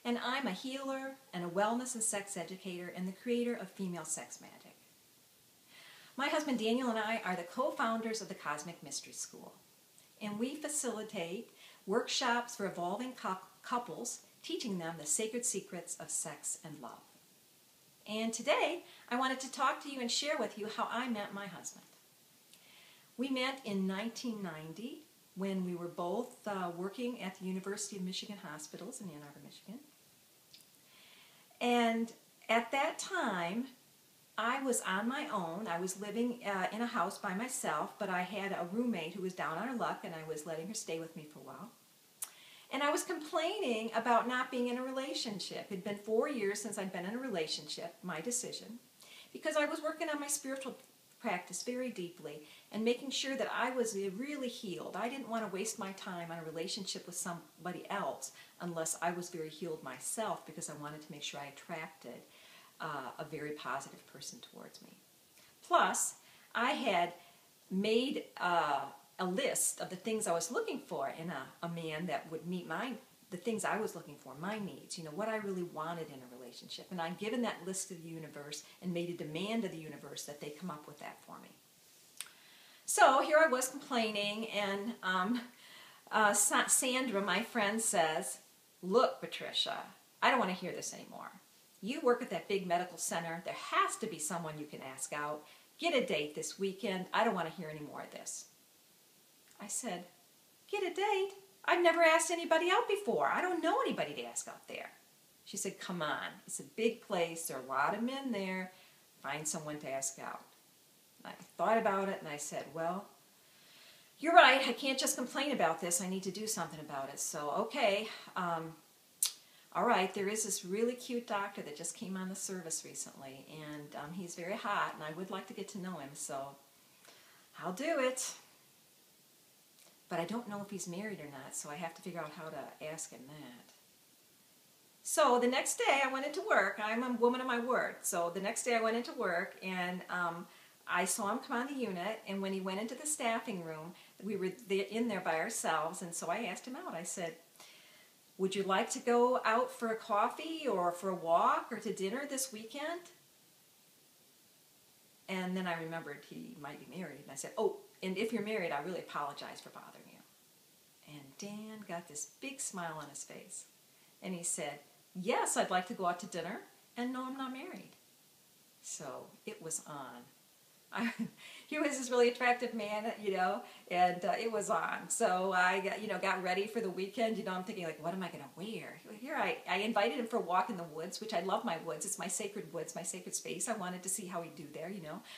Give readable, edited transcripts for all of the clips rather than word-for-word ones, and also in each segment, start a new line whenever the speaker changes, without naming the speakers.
and I'm a healer and a wellness and sex educator and the creator of Female Sex Magic. My husband Daniel and I are the co-founders of the Cosmic Mystery School, and we facilitate workshops for evolving couples, teaching them the sacred secrets of sex and love. And today, I wanted to talk to you and share with you how I met my husband. We met in 1990 when we were both working at the University of Michigan Hospitals in Ann Arbor, Michigan. And at that time, I was on my own. I was living in a house by myself, but I had a roommate who was down on her luck, and I was letting her stay with me for a while. And I was complaining about not being in a relationship. It had been 4 years since I'd been in a relationship, my decision, because I was working on my spiritual practice very deeply and making sure that I was really healed. I didn't want to waste my time on a relationship with somebody else unless I was very healed myself, because I wanted to make sure I attracted a very positive person towards me. Plus, I had made a list of the things I was looking for in a man that would meet the things I was looking for, my needs, what I really wanted in a relationship. And I'd given that list to the universe and made a demand of the universe that they come up with that for me. So here I was complaining, and Sandra, my friend, says, "Look, Patricia, I don't want to hear this anymore. You work at that big medical center. There has to be someone you can ask out. Get a date this weekend. I don't want to hear any more of this." I said, "Get a date? I've never asked anybody out before. I don't know anybody to ask out there." She said, "Come on. It's a big place. There are a lot of men there. Find someone to ask out." I thought about it, and I said, "Well, you're right. I can't just complain about this. I need to do something about it. So, okay, all right, there is this really cute doctor that just came on the service recently, and he's very hot, and I would like to get to know him, so I'll do it. But I don't know if he's married or not, so I have to figure out how to ask him that." So the next day I went into work. I'm a woman of my word. So the next day I went into work, and I saw him come on the unit, and when he went into the staffing room, we were in there by ourselves, and so I asked him out. I said, "Would you like to go out for a coffee or for a walk or to dinner this weekend?" And then I remembered he might be married, and I said, "Oh, and if you're married, I really apologize for bothering you." And Dan got this big smile on his face, and he said, "Yes, I'd like to go out to dinner, and no, I'm not married." So it was on. He was this really attractive man, and it was on. So I got ready for the weekend. I'm thinking, like, what am I going to wear? Here I invited him for a walk in the woods, which I love my woods. It's my sacred woods, my sacred space. I wanted to see how he'd do there,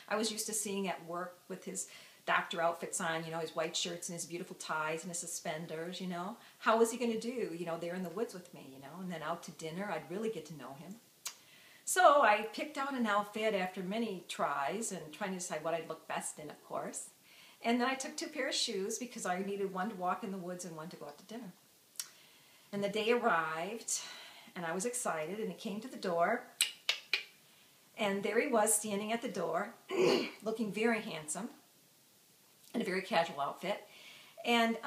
I was used to seeing at work with his doctor outfits on, his white shirts and his beautiful ties and his suspenders, How was he going to do, there in the woods with me, And then out to dinner, I'd really get to know him. So I picked out an outfit after many tries and trying to decide what I'd look best in, of course. And then I took 2 pairs of shoes because I needed one to walk in the woods and one to go out to dinner. And the day arrived, and I was excited, and he came to the door. And there he was standing at the door, looking very handsome, in a very casual outfit. And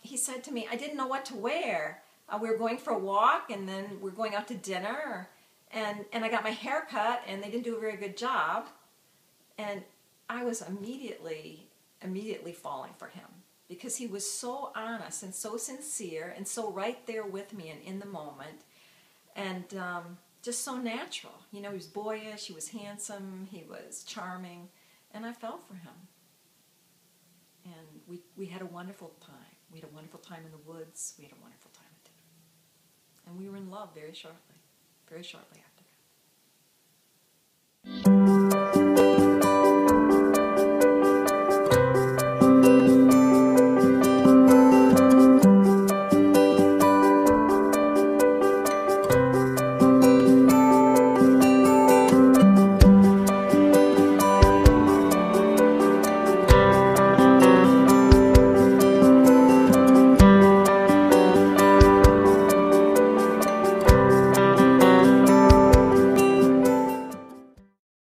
he said to me, I didn't know what to wear. We were going for a walk, and then we're going out to dinner. And I got my hair cut, and they didn't do a very good job. And I was immediately falling for him, because he was so honest and so sincere and so right there with me and in the moment, and just so natural. He was boyish, he was handsome, he was charming, and I fell for him. And we had a wonderful time. We had a wonderful time in the woods. We had a wonderful time at dinner. And we were in love very shortly after.